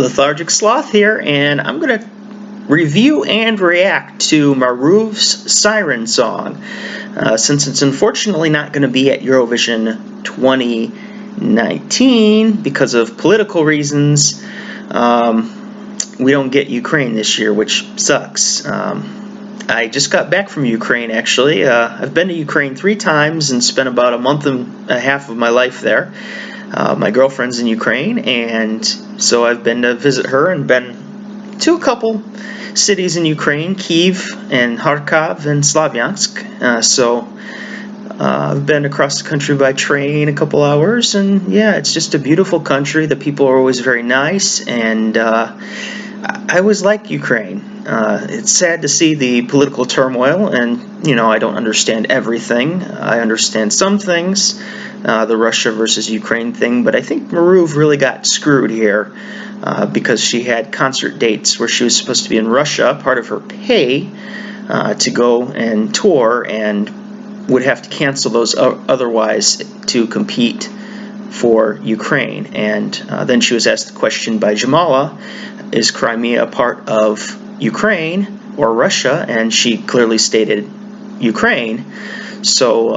Lethargic Sloth here, and I'm going to review and react to Maruv's Siren Song. Since it's unfortunately not going to be at Eurovision 2019 because of political reasons, we don't get Ukraine this year, which sucks. I just got back from Ukraine, actually. I've been to Ukraine 3 times and spent about a month and a half of my life there. My girlfriend's in Ukraine, and so I've been to visit her and been to a couple cities in Ukraine, Kyiv and Kharkov and Slavyansk. I've been across the country by train a couple hours, and yeah, it's just a beautiful country. The people are always very nice, and I always like Ukraine. It's sad to see the political turmoil, and I don't understand everything. I understand some things, the Russia versus Ukraine thing, but I think Maruv really got screwed here because she had concert dates where she was supposed to be in Russia, part of her pay to go and tour, and would have to cancel those otherwise to compete for Ukraine. And then she was asked the question by Jamala, is Crimea a part of Ukraine or Russia? And she clearly stated Ukraine. So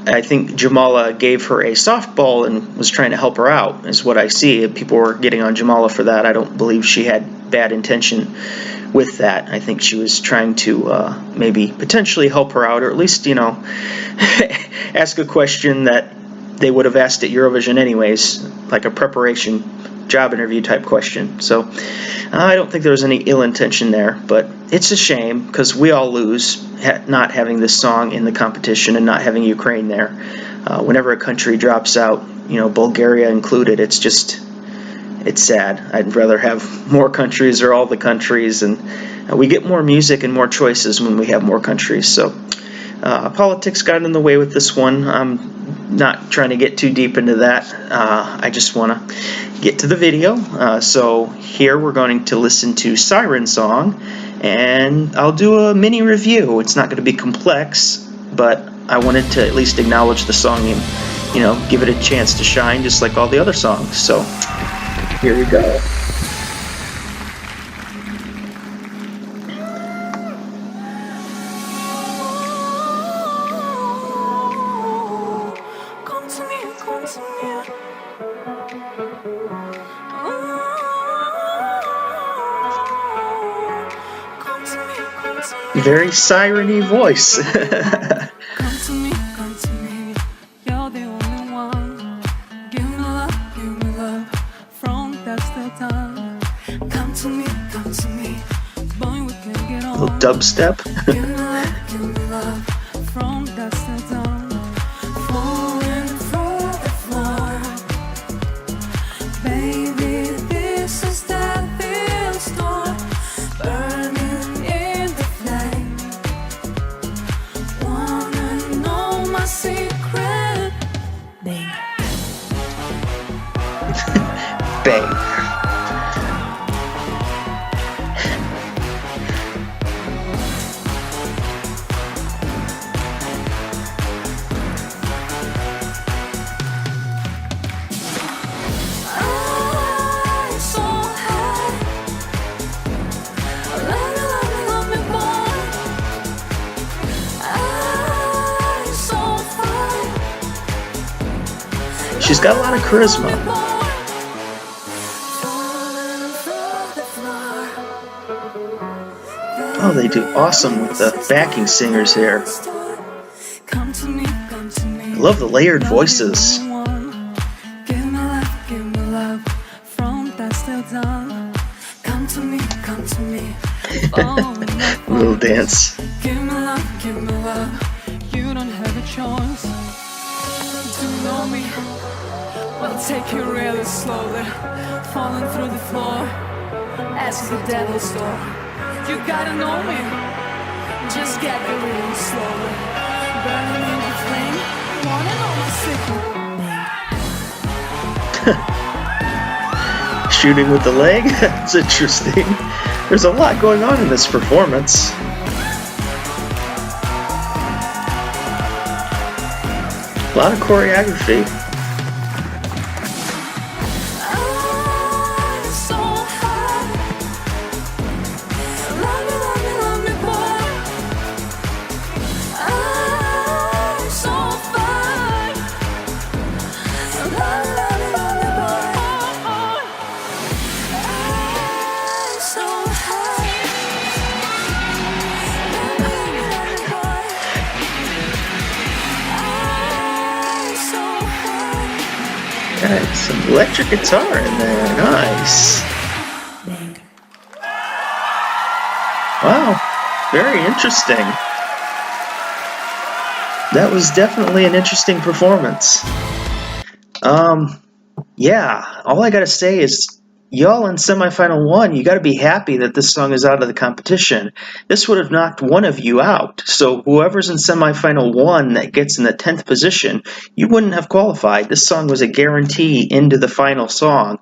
I think Jamala gave her a softball and was trying to help her out, is what I see. People were getting on Jamala for that. I don't believe she had bad intention with that. I think she was trying to maybe potentially help her out, or at least, ask a question that they would have asked at Eurovision anyways, like a preparation job interview type question. So I don't think there was any ill intention there, but it's a shame because we all lose not having this song in the competition and not having Ukraine there. Whenever a country drops out, Bulgaria included, it's sad. I'd rather have more countries or all the countries, and we get more music and more choices when we have more countries. So politics got in the way with this one. I'm not trying to get too deep into that. I just want to get to the video. So here we're going to listen to Siren Song, and I'll do a mini review. It's not going to be complex, but I wanted to at least acknowledge the song and give it a chance to shine just like all the other songs. So here we go. Very siren-y voice. Come to me, you're the only one. Give me love, from dusk till dawn. Come to me, boy, we can get on. A little dubstep. Give me love, from dusk till dawn. Falling through the floor. Baby, this is that real storm. Burning in the flame. Wanna know my secret? Bang. Bang. She's got a lot of charisma. Oh, they do awesome with the backing singers here. I love the layered voices. Little dance. Give me love, you don't have a choice. To know me, we'll take you really slowly. Falling through the floor, as the devil's door. You gotta know me, just get me really slowly. Burning in the flame, wanna know my secret. Shooting with the leg? That's interesting. There's a lot going on in this performance. A lot of choreography. I'm so Got some electric guitar in there. Nice. Wow. Very interesting. That was definitely an interesting performance. Yeah, all I gotta say is, y'all in semifinal 1, you gotta be happy that this song is out of the competition. This would have knocked one of you out. So whoever's in semifinal 1 that gets in the 10th position, you wouldn't have qualified. This song was a guarantee into the final song.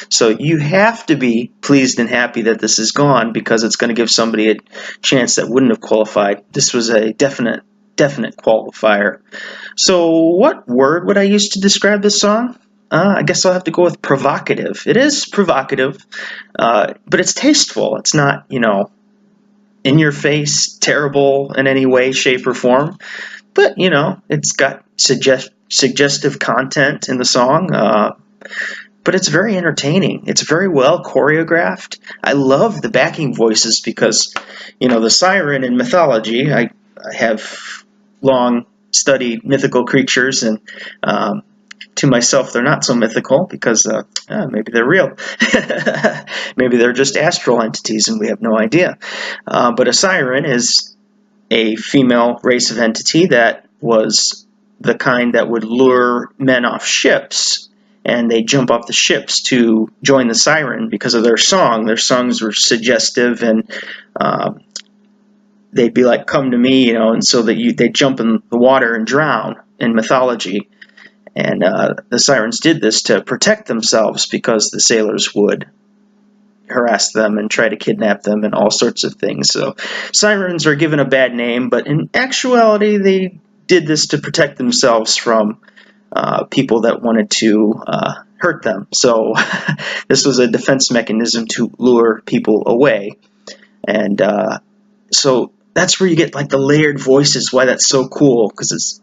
So you have to be pleased and happy that this is gone, because it's going to give somebody a chance that wouldn't have qualified. This was a definite qualifier. So what word would I use to describe this song? I guess I'll have to go with provocative. It is provocative, but it's tasteful. It's not, in your face, terrible in any way, shape, or form. But, it's got suggestive content in the song. But it's very entertaining. It's very well choreographed. I love the backing voices because, the siren in mythology, I have long studied mythical creatures, and to myself, they're not so mythical because maybe they're real. Maybe they're just astral entities and we have no idea. But a siren is a female race of entity that was the kind that would lure men off ships, and they jump off the ships to join the siren because of their song. Their songs were suggestive, and they'd be like, "Come to me," and so that they jump in the water and drown in mythology. And the sirens did this to protect themselves because the sailors would harass them and try to kidnap them and all sorts of things. So sirens are given a bad name, but in actuality they did this to protect themselves from people that wanted to hurt them. So this was a defense mechanism to lure people away. And so that's where you get like the layered voices, why that's so cool, because it's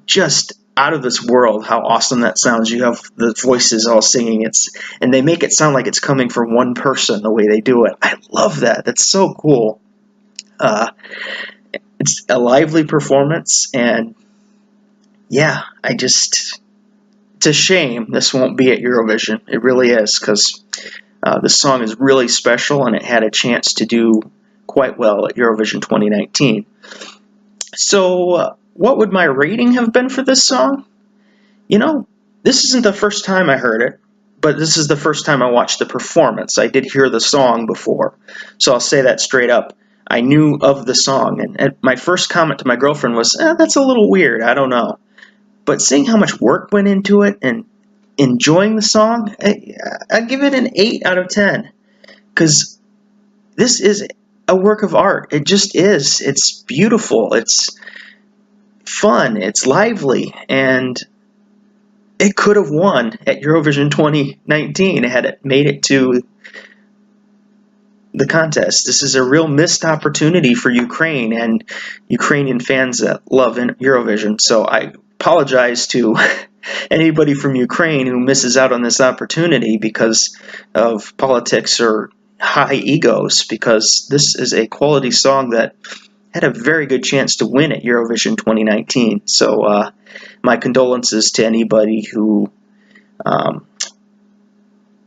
just out of this world how awesome that sounds. You have the voices all singing, and they make it sound like it's coming from one person the way they do it. I love that. That's so cool. It's a lively performance, and yeah, it's a shame this won't be at Eurovision. It really is, because this song is really special, and it had a chance to do quite well at Eurovision 2019. So what would my rating have been for this song? This isn't the first time I heard it, but this is the first time I watched the performance. I did hear the song before, so I'll say that straight up. I knew of the song, and my first comment to my girlfriend was, that's a little weird, I don't know. But seeing how much work went into it and enjoying the song, I give it an 8 out of 10, because this is a work of art. It just is. It's beautiful. It's fun. It's lively, and it could have won at Eurovision 2019 had it made it to the contest. This is a real missed opportunity for Ukraine and Ukrainian fans that love Eurovision. So I apologize to anybody from Ukraine who misses out on this opportunity because of politics or high egos, because this is a quality song that had a very good chance to win at Eurovision 2019. So my condolences to anybody who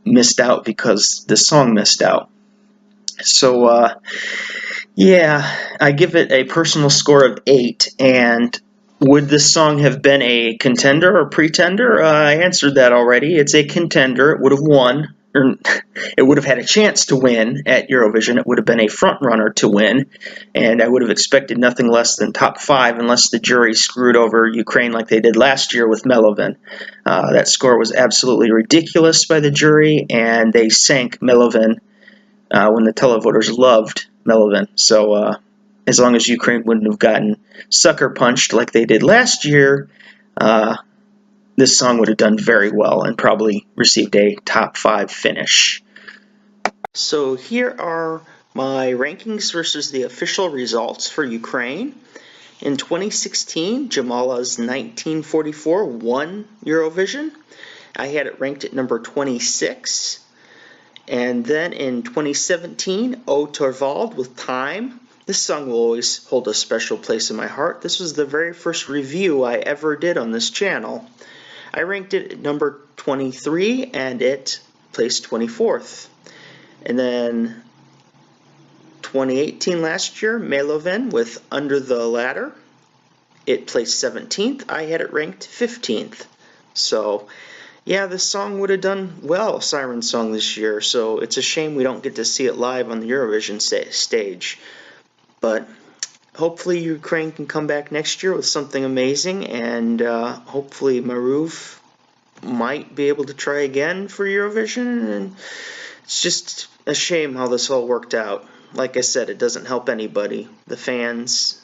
missed out because the song missed out. So yeah, I give it a personal score of 8. And would this song have been a contender or pretender? I answered that already. It's a contender. It would have won. It would have had a chance to win at Eurovision. It would have been a front runner to win, and I would have expected nothing less than top 5 unless the jury screwed over Ukraine like they did last year with Melovin. That score was absolutely ridiculous by the jury, and they sank Melovin when the televoters loved Melovin. So as long as Ukraine wouldn't have gotten sucker punched like they did last year, this song would have done very well and probably received a top 5 finish. So here are my rankings versus the official results for Ukraine. In 2016, Jamala's 1944 won Eurovision. I had it ranked at number 26. And then in 2017, O Torvald with Time. This song will always hold a special place in my heart. This was the very first review I ever did on this channel. I ranked it at number 23, and it placed 24th. And then 2018 last year, Meloven with Under the Ladder. It placed 17th. I had it ranked 15th. So, yeah, this song would have done well, Siren Song, this year. So it's a shame we don't get to see it live on the Eurovision stage. But hopefully Ukraine can come back next year with something amazing, and hopefully Maruv might be able to try again for Eurovision. And it's just a shame how this all worked out. Like I said, it doesn't help anybody. The fans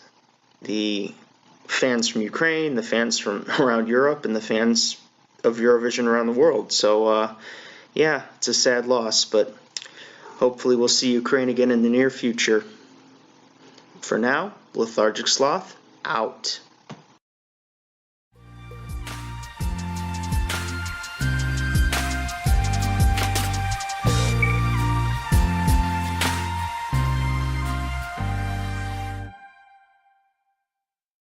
from Ukraine, the fans from around Europe, and the fans of Eurovision around the world. So, yeah, it's a sad loss, but hopefully we'll see Ukraine again in the near future. For now, Lethargic Sloth, out.